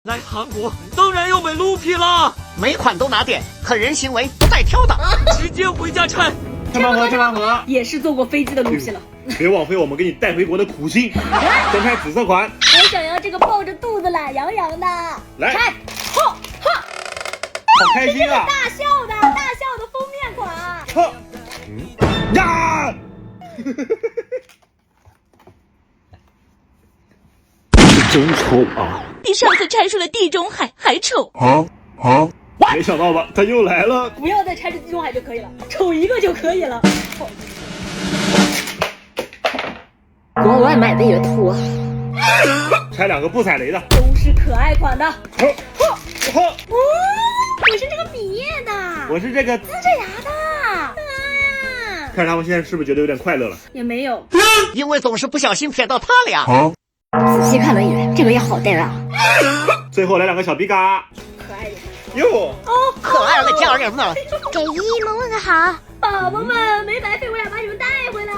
来韩国当然要买 Lupi 啦，每款都拿点，狠人行为不带挑的，直接回家拆。吃盲盒，也是坐过飞机的路线了。别枉费我们给你带回国的苦心。先拆紫色款，我想要这个抱着肚子懒洋洋的。来，拆，嚯嚯，好开心啊！大笑的封面款。呵，呀！真丑啊！比上次拆出的地中海还丑。没想到吧，他又来了。不要再拆这地中海就可以了，丑一个就可以了。国外买的也土啊。拆2个不踩雷的，都是可爱款的。呵，我是这个笔叶的，我是这个。呲着牙的。哎呀，看他们现在是不是觉得有点快乐了？也没有。因为总是不小心瞥到他俩。仔细看了一眼，这个也好带啊。最后来2个小皮卡，可爱一点。哟，可爱的家人呢？给姨姨们问个好，宝宝们没白费，我俩把你们带回来。